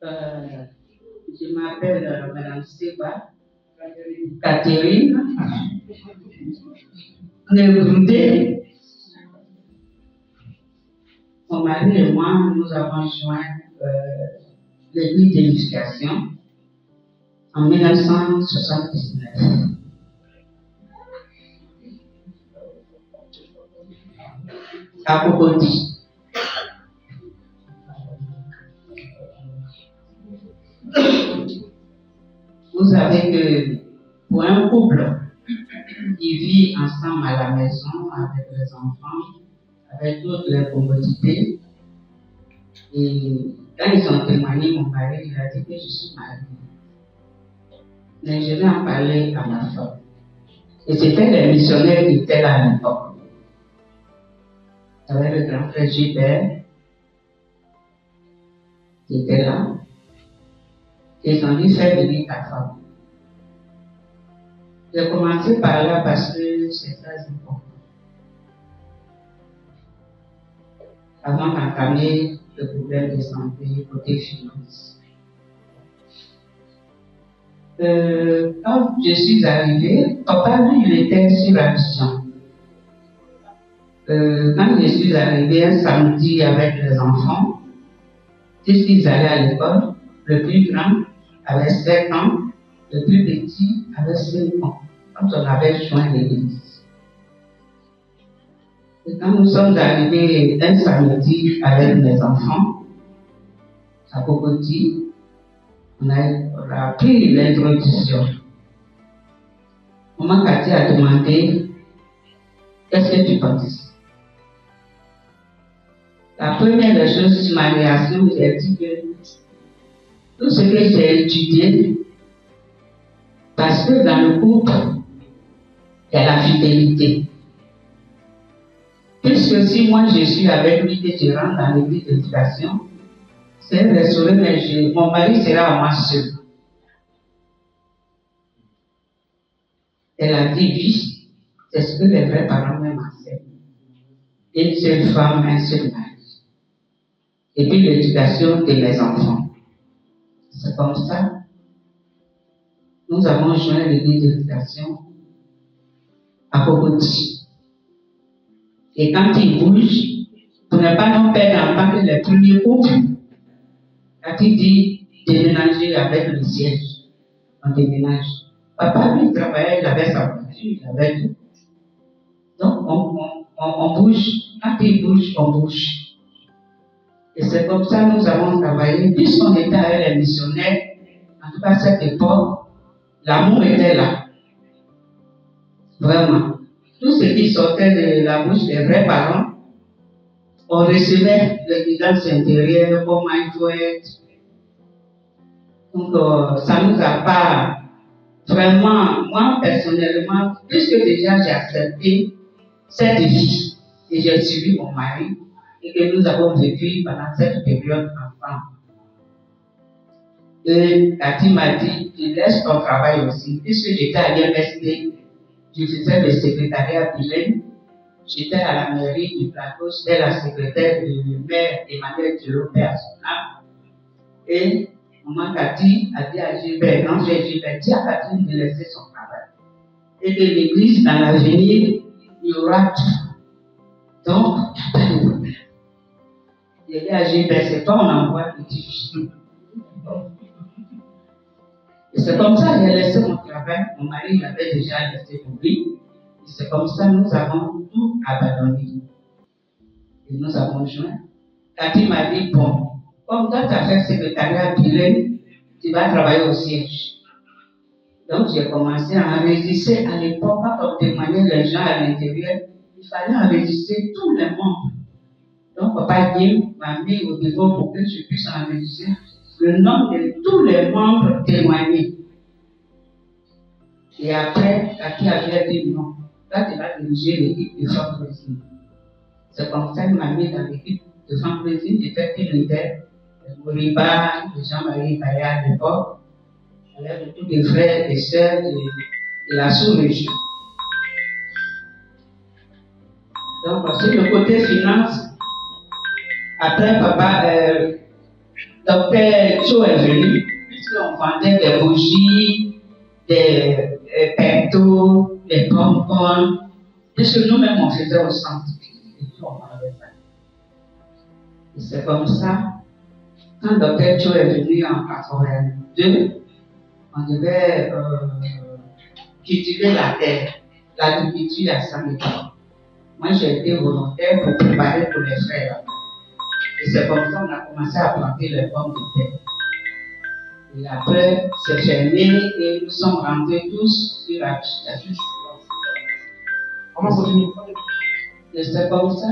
Euh, je m'appelle Madame Seba Catherine Negroudé. Mon mari et moi, nous avons joint l'église d'éducation en 1979. À Cocody. Vous savez que pour un couple qui vit ensemble à la maison avec les enfants, avec toutes les commodités, et quand ils ont témoigné, mon mari il a dit que je suis mariée. Mais je vais en parler à ma femme. Et c'était les missionnaires qui étaient là à l'époque. Il y avait le grand frère Gilbert qui était là. Et ils ont dit, fais venir ta femme. J'ai commencé par là parce que c'est très important. Avant d'entamer le problème de santé côté finance. Quand je suis arrivée, papa, lui, il était sur la mission. Quand je suis arrivée un samedi avec les enfants, puisqu'ils allaient à l'école, le plus grand avait 7 ans, le plus petit avait 5 ans, quand on avait joint l'église. Et quand nous sommes arrivés un samedi avec mes enfants, à Cocody, on a appris l'introduction. Maman Cathy a demandé, qu'est-ce que tu penses? La première des choses sur ma réaction, j'ai dit que tout ce que j'ai étudié, parce que dans le couple, il y a la fidélité. Puisque si moi je suis avec lui que je rentre dans l'église d'éducation, c'est un restaurant, mais mon mari sera à moi seul. Elle a dit oui, c'est ce que les vrais parents même enseignent. Une seule femme, un seul mari. Et puis l'éducation de mes enfants. C'est comme ça. Nous avons joint l'église d'éducation à Cocody. Et quand ils bougent, pour ne pas nous perdre en tant que les premiers couples, quand il dit déménager avec le siège, on déménage. Papa, lui, travaillait, il avait sa voiture, il avait tout. Donc, on bouge. Quand il bouge, on bouge. Et c'est comme ça que nous avons travaillé. Puisqu'on était avec les missionnaires, en tout cas à cette époque, l'amour était là. Vraiment. Tout ce qui sortait de la bouche des vrais parents, on recevait les guidances intérieures, comment il faut être. Donc, ça ne nous a pas vraiment, moi personnellement, puisque déjà j'ai accepté cette vie et j'ai suivi mon mari et que nous avons vécu pendant cette période ensemble. Et Cathy m'a dit, tu laisses ton travail aussi, puisque j'étais à l'université, je faisais le secrétariat bilingue. J'étais à la mairie du Plateau, j'étais la secrétaire du maire Emmanuel Thilo personnel. Et maman Cathy a dit à Gilbert, non, j'ai Gilbert, dis à Catherine de laisser son travail. Et que l'église, dans l'avenir, il y aura tout. Donc, j'ai dit à Gilbert, c'est toi on envoie le difficile. Et c'est comme ça que j'ai laissé mon travail. Mon mari l'avait déjà laissé pour lui. Et c'est comme ça que nous avons tout abandonné. Et nous avons joint. Cathy m'a dit, bon, comme toi tu as fait secrétariat bilingue, tu vas travailler au siège. Donc j'ai commencé à enregistrer à l'époque, quand on témoignait les gens à l'intérieur, il fallait enregistrer tous les membres. Donc papa Dim m'a mis au bureau pour que je puisse enregistrer le nom de tous les membres témoignés. Et après, Cathy avait dit non. Là, tu vas diriger l'équipe de fundraising. C'est comme ça qu'il m'a mis dans l'équipe de fundraising. J'étais leader. Moriba, Jean-Marie Baya à l'époque. J'avais tous les frères et sœurs de la sous-région. Donc, sur le côté finance, après papa, docteur Cho est venu, puisqu'on vendait des bougies, des pintos, des bonbons, puisque nous-mêmes on faisait au centre. Et puis on vendait ça. Et c'est comme ça, quand docteur Cho est venu en 82, on devait cultiver la terre, l'agriculture à Saint-Médard. Moi, j'ai été volontaire pour préparer pour les frères. Et c'est comme ça qu'on a commencé à planter les pommes de terre. Et après, c'est fermé et nous sommes rentrés tous sur la justice. Comment continue? Et c'est comme ça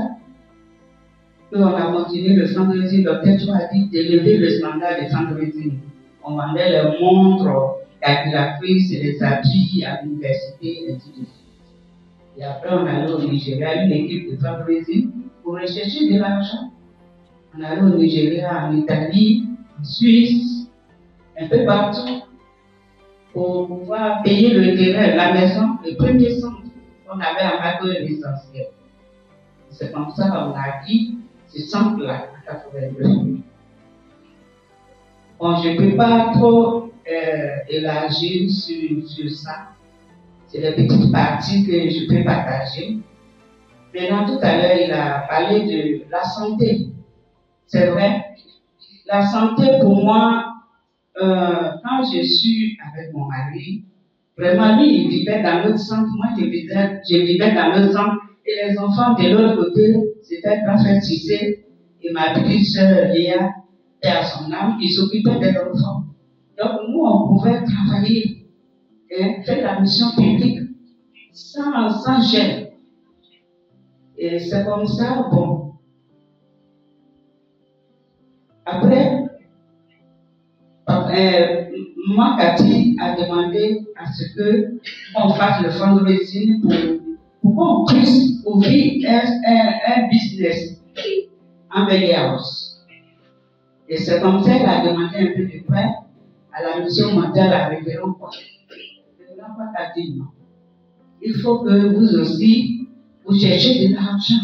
qu'on a continué le fundraising. Le docteur Cho a dit d'élever le standard de fundraising. On vendait les montres calculatrices et les habits à l'université, et ainsi de suite. Et après, on allait au Nigeria, une équipe de fundraising pour rechercher de l'argent. On allait au Nigeria, en Italie, en Suisse, un peu partout, pour pouvoir payer le terrain, la maison, le premier centre qu'on avait à Mago et l'essentiel. C'est comme ça qu'on a acquis ce centre-là, en 82. Bon, je ne peux pas trop élargir sur ça. C'est des petites parties que je peux partager. Maintenant, tout à l'heure, il a parlé de la santé. C'est vrai. La santé, pour moi, quand je suis avec mon mari, vraiment, lui, il vivait dans l'autre centre. Moi, je vivais dans l'autre centre. Et les enfants de l'autre côté, c'était grand frère Cissé et ma petite sœur Léa, et à son âme, ils s'occupaient des enfants. Donc, nous, on pouvait travailler et faire la mission publique sans gêne. Et c'est comme ça, bon. Après, moi, Cathy a demandé à ce qu'on fasse le fundraising pour qu'on puisse ouvrir un business en Baby House. Et c'est comme ça qu'elle a demandé un peu de prêt à la mission mondiale à Révérend Paul. Révérend Paul a dit non. Il faut que vous aussi, vous cherchiez de l'argent.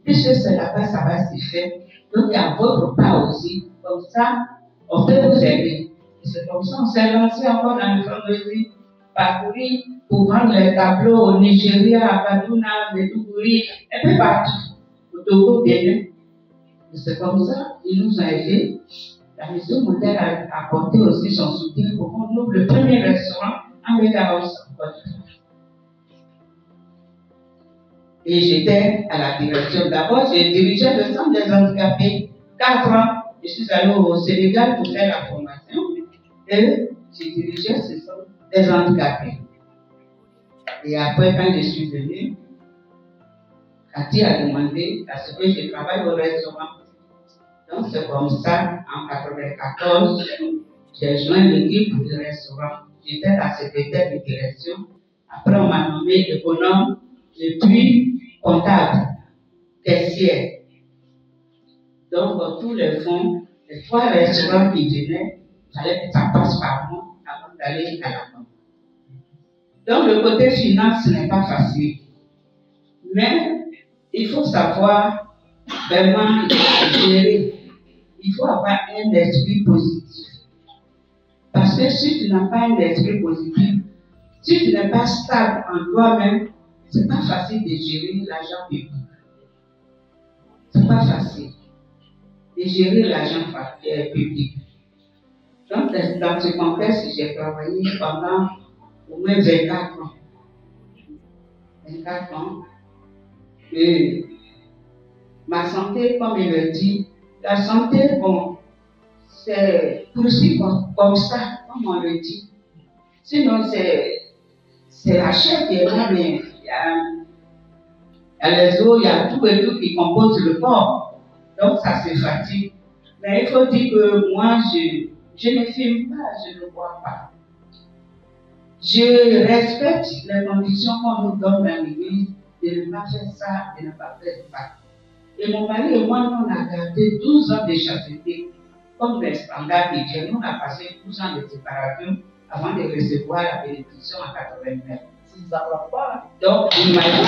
Puisque c'est là-bas, ça va se faire. Donc, il y a votre part aussi. Comme ça, on peut vous aider. Et c'est comme ça qu'on s'est lancé encore dans le fundraising, parcourir pour vendre les tableaux au Nigeria, à Kaduna, Maiduguri, un peu partout. Au Togo, Bénin. Et c'est comme ça qu'ils nous ont aidés. La mission mondiale a apporté aussi son soutien pour qu'on ouvre le premier restaurant en Bégaros en Côte d'Ivoire. Et j'étais à la direction. D'abord, j'ai dirigé le centre des handicapés. 4 ans, je suis allée au Sénégal pour faire la formation. Et j'ai dirigé ce centre des handicapés. Et après, quand je suis venue, Cathy a demandé à ce que je travaille au restaurant. Donc, c'est comme ça, en 1994, j'ai joint l'équipe du restaurant. J'étais la secrétaire de direction. Après, on m'a nommé économe, et puis comptable, caissière. Donc, pour tous les fonds, les 3 restaurants qui venaient, il fallait que ça passe par moi avant d'aller à la banque. Donc, le côté finance, ce n'est pas facile. Mais, il faut savoir vraiment gérer. Il faut avoir un esprit positif. Parce que si tu n'as pas un esprit positif, si tu n'es pas stable en toi-même, c'est pas facile de gérer l'argent public. C'est pas facile de gérer l'argent public. Donc, dans ce contexte, j'ai travaillé pendant au moins 24 ans. 24 ans. Et ma santé, comme il le dit, la santé, bon, c'est poursuit comme ça, comme on le dit. Sinon, c'est la chair qui est là, mais il y a les os, il y a tout et tout qui compose le corps. Donc, ça se fatigue. Mais il faut dire que moi, je ne filme pas, je ne bois pas. Je respecte les conditions qu'on nous donne dans l'église de ne pas faire ça, de ne pas faire ça. Et mon mari et moi, nous, on a gardé 12 ans de chasteté comme les standards de Dieu. Nous, on a passé 12 ans de séparation avant de recevoir la bénédiction en 89. Si ça ne va pas. Donc, imaginez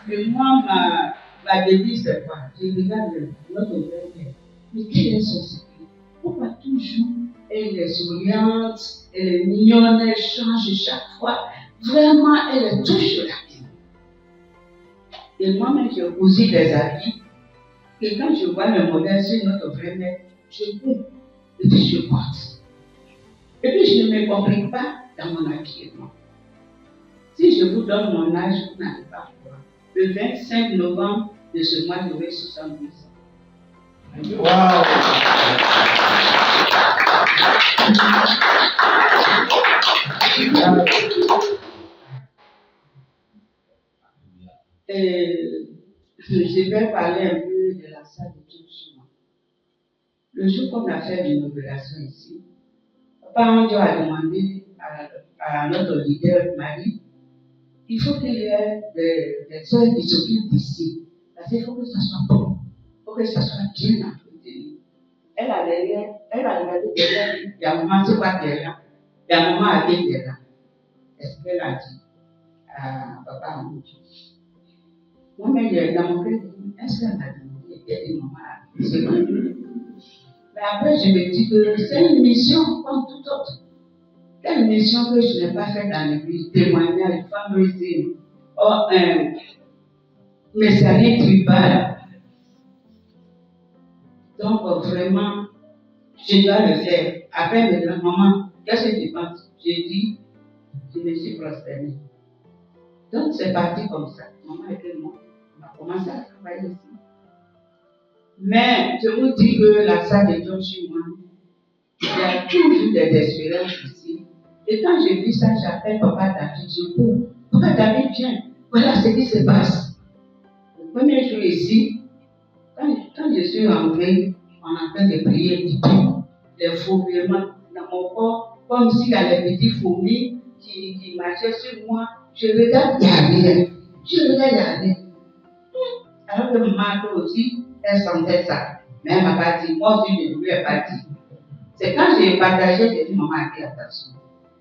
que moi, Ma devise, c'est quoi? Je regarde notre grand-mère. Mais quel est son secret? Pourquoi toujours elle est souriante, elle est mignonne, elle change chaque fois. Vraiment, elle est toujours là. Et moi-même, j'ai posé des habits. Et quand je vois le modèle sur notre grand-mère, je coupe et puis je porte. Et puis je ne me complique pas dans mon habillement. Si je vous donne mon âge, vous n'allez pas voir. Le 25 novembre de ce mois, j'aurai 70 ans. Wow! Je vais parler un peu de la salle de Tchouchouma. Le jour qu'on a fait l'inauguration ici, Papa Andio a demandé à notre leader Marie, il faut qu'il y ait des soeurs qui s'occupent d'ici. Parce qu'il faut que ça soit bon, il faut que ça soit bien entretenu. Elle a regardé derrière, il y a un moment, c'est quoi derrière? Il y a un moment avec derrière. Est-ce qu'elle a dit à Papa Andio? Moi-même, dans mon cœur, est-ce qu'elle m'a demandé? Elle dit, maman, c'est quoi? Mais après, je me dis que c'est une mission comme toute autre. C'est une mission que je n'ai pas faite dans l'église. Témoignage, fundraising, messagerie tribale. Donc, vraiment, je dois le faire. Après, me dire, maman, qu'est-ce que tu penses? J'ai dit, je me suis prosternée. Donc, c'est parti comme ça. Maman était morte. On a commencé à travailler ici. Mais je vous dis que la salle de Tchouchouma, il y a toujours des expériences ici. Et quand j'ai vu ça, j'appelle Papa David. Je dis, Papa David, viens. Voilà ce qui se passe. Le premier jour ici, quand je suis rentrée, on est en train de prier, et puis les fourmillements dans mon corps, comme s'il y a les petits fourmis qui marchaient sur moi. Je regarde, il n'y a rien. Je regarde, il n'y a rien. Alors que maman aussi, elle sentait ça. Mais elle ne m'a pas dit, moi aussi je ne lui ai pas dit. C'est quand j'ai partagé, j'ai dit, maman, attention.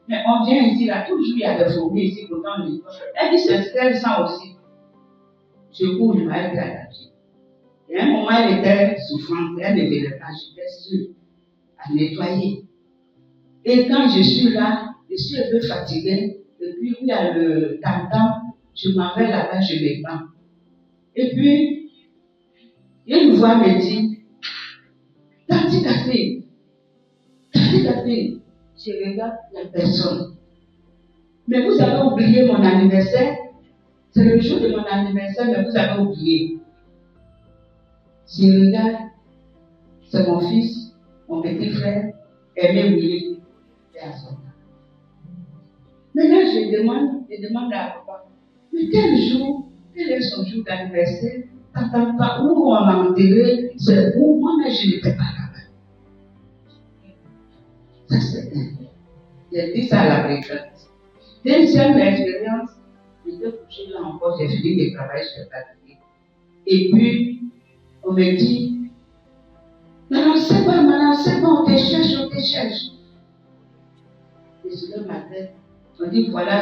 Mais on vient ici, là, toujours il y a des fourmis ici, pourtant on dit, elle dit, c'est ce qu'elle sent aussi. Je cours, je m'arrête à la vie. Et à un moment, elle était souffrante, elle ne venait pas, j'étais sûre à nettoyer. Et quand je suis là, je suis un peu fatiguée, et puis il y a le tam-tam, je m'en vais là-bas, je me prends. Et puis, une voix me dit, Tati Catherine, je regarde la personne. Mais vous avez oublié mon anniversaire. C'est le jour de mon anniversaire, mais vous avez oublié. Je regarde, c'est mon fils, mon petit frère, Aimé Willy, et à son temps. Maintenant, je demande à papa, mais quel est son jour d'anniversaire? Où on l'a enterré, c'est où? Moi, mais je n'étais pas là-bas. Ça, c'est un. J'ai dit ça à la brigade. Deuxième expérience, j'étais couché là encore, j'ai fini de travailler, je suis fatiguée. Et puis, on me dit, Madame, c'est pas, on te cherche. Et je lève ma tête, on dit, voilà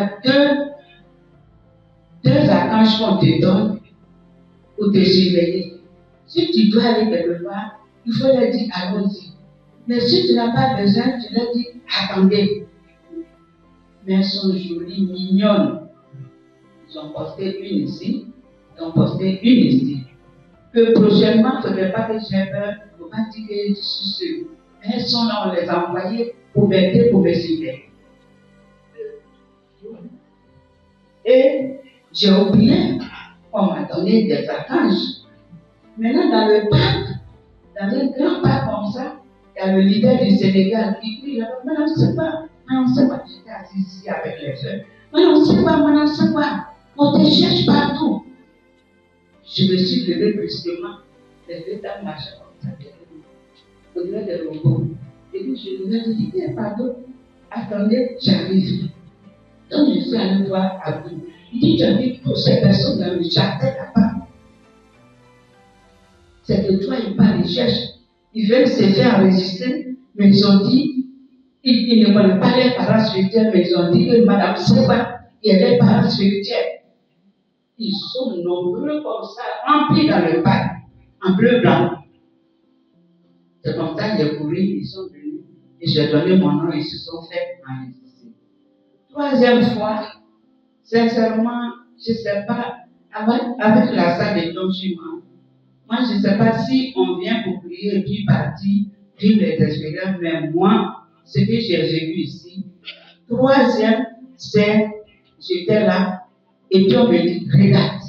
deux archanges qu'on te donne pour te surveiller. Si tu dois aller quelque part, il faut leur dire, allons-y. Mais si tu n'as pas besoin, tu leur dis, attendez. Mais elles sont jolies, mignonnes. Ils ont posté une ici, ils ont posté une ici. Que prochainement, il ne faudrait pas que j'ai peur, il ne faut pas dire que je suis sûre. Mais elles sont là, on les a envoyées pour m'aider, pour me surveiller. Et j'ai oublié qu'on m'a donné des archanges. Maintenant, dans le parc, dans un grand parc comme ça, il y a le leader du Sénégal qui dit, Madame, c'est pas. J'étais assise ici avec les jeunes. Madame, c'est pas. On te cherche partout. Je me suis levée brusquement. Les deux dames marchaient comme ça. On dirait des robots. Et puis je lui ai dit, pardon, attendez, j'arrive. Donc je suis allée voir Abou. Il dit, j'arrive pour ces personnes dans le jardin là-bas. C'est que toi, ils parlent, ils cherchent. Ils veulent se faire enregistrer, mais ils ont dit, ils ne connaissent pas les parents spirituels, mais ils ont dit que Madame Seba, il y a des parents spirituels. Ils sont nombreux comme ça, remplis dans le parc, en bleu-blanc. C'est comme ça que j'ai couru, ils sont venus. Et j'ai donné mon nom, ils se sont fait enregistrer. Troisième fois, sincèrement, je ne sais pas, avec la salle de blanchiment, moi je ne sais pas si on vient pour prier et puis partir, vivre les expériences, mais moi, ce que j'ai vécu ici, troisième, c'est, j'étais là, et puis on me dit, regarde,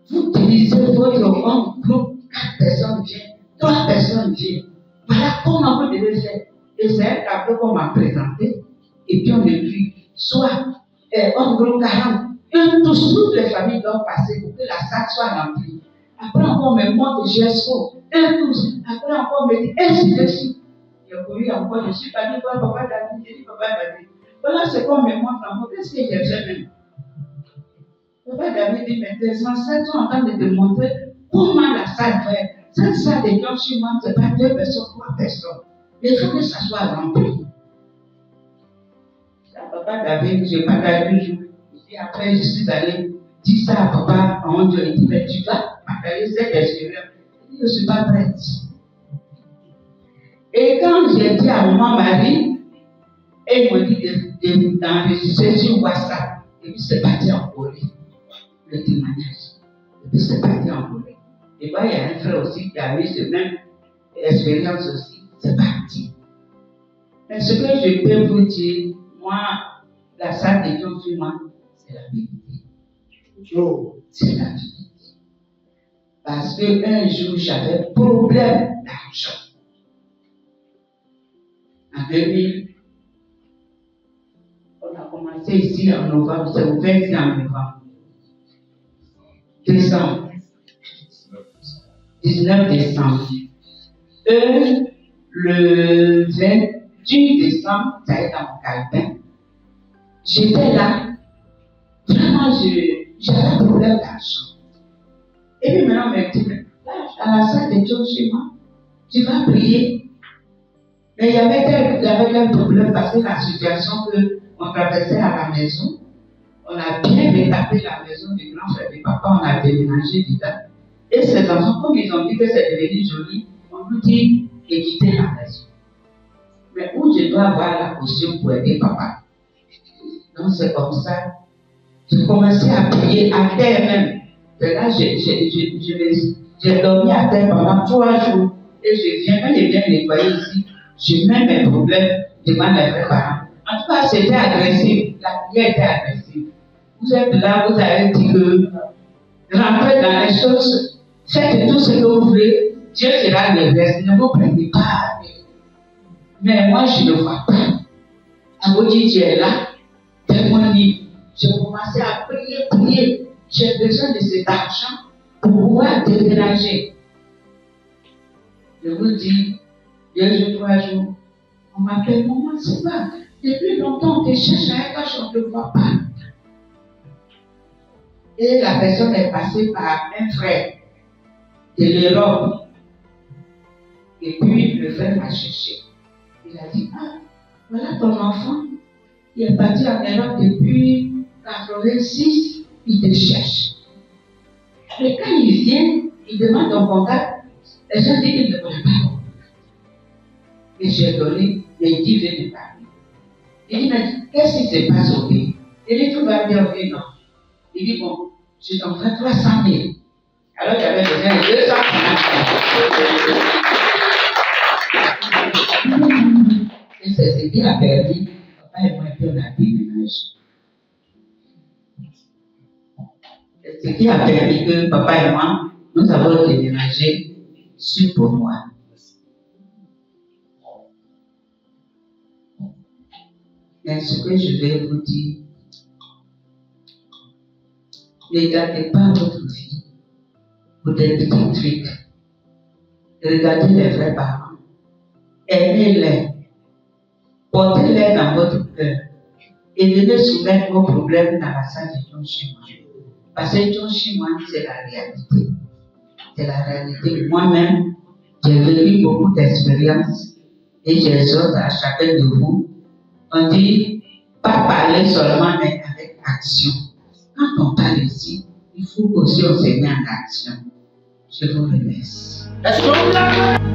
vous utilisez votre homme, groupe, 4 personnes viennent, 3 personnes viennent. Voilà comment vous devez faire. Et c'est un tableau qu'on m'a présenté. Et puis on me dit, soit homme groupe 40, toutes les familles doivent passer pour que la salle soit remplie. Après encore on me montre GESCO, tous. Après encore on me dit, ainsi de suite. J'ai couru encore, je suis parti voir Papa David, j'ai dit Papa David. Voilà ce qu'on me montre encore, qu'est-ce que j'ai fait même? Papa David dit, mais tes ancêtres sont en train de te montrer comment la salle fait. Cette salle de blanchiment, ce n'est pas 2 personnes, 3 personnes. Il faut que ça soit rempli. Papa David, je n'ai pas d'avis. Et après, je suis allé dire ça à papa en Dieu. Il dit, mais tu vas partager cette expérience. Il dit, je ne suis pas prête. Et quand j'ai dit à maman Marie, elle me dit d'enregistrer sur WhatsApp. Et puis c'est parti en Corée. Le témoignage. Et puis c'est parti en Corée. Et moi, il y a un frère aussi qui a eu cette même expérience aussi. C'est parti. Mais ce que je peux vous dire, moi, la salle de Dieu sur moi, c'est la vérité. C'est la vérité. Parce qu'un jour, j'avais problème d'argent. En 2000, on a commencé ici en novembre, c'est au 21 novembre. Décembre. 19 décembre. Le 28 décembre, ça est dans mon calepin. J'étais là. Vraiment, j'avais un problème d'argent. Et puis maintenant, on me dit, là, à la salle de Dieu chez moi, tu vas prier. Mais il y avait un problème parce que la situation qu'on traversait à la maison, on a bien rétabli la maison du grand frère du papa, on a déménagé dedans. Et ces enfants, comme ils ont dit que c'est devenu joli, on nous dit de quitter la maison. Mais où je dois avoir la caution pour aider papa? Donc c'est comme ça. J'ai commencé à prier à terre même. Et là, j'ai dormi à terre pendant 3 jours. Et quand je viens nettoyer ici, je mets mes problèmes devant mes vrais parents. En tout cas, c'était agressif. La prière était agressive. Vous êtes là, vous avez dit que rentrez dans les choses, faites tout ce que vous voulez, Dieu fera le reste. Ne vous prenez pas. Mais moi, je ne vois pas. À vous dire, Dieu est là, fais-moi libre. J'ai commencé à prier. J'ai besoin de cet argent pour pouvoir déménager. Je vous dis, 2 jours, 3 jours, on m'appelle, maman, c'est pas. Depuis longtemps, on te cherche à un cache, on ne te voit pas. Et la personne est passée par un frère de l'Europe. Et puis, le frère m'a cherché. Il a dit, ah, voilà ton enfant. Il est parti en Europe depuis 86, il te cherche. Mais quand il vient, il demande ton contact. Les gens disent qu'il ne connaît pas. Et j'ai donné, mais il dit, je vais te parler. Il dit, mais qu'est-ce qui se passe au pays? Il dit, tout va bien, oui, non. Il dit, bon, je t'envoie 300 000. Alors j'avais besoin de 200 000. Et c'est ce qui a permis, papa et moi, puis on a déménagé. C'est ce qui a permis que papa et moi, nous avons déménagé sur Beaunois. Mais ce que je vais vous dire, ne gardez pas votre vie pour des petits trucs. Regardez les vrais parents. Aimez-les. Portez-les dans votre cœur. Et venez soumettre vos problèmes dans la salle de John Chimoine. Parce que John Chimoine, c'est la réalité. C'est la réalité. Moi-même, j'ai vécu beaucoup d'expériences et j'exhorte à chacun de vous. On dit, pas parler seulement, mais avec action. Quand on parle ici, Il faut aussi on se met en action. Je vous remercie. Est-ce que vous l'avez?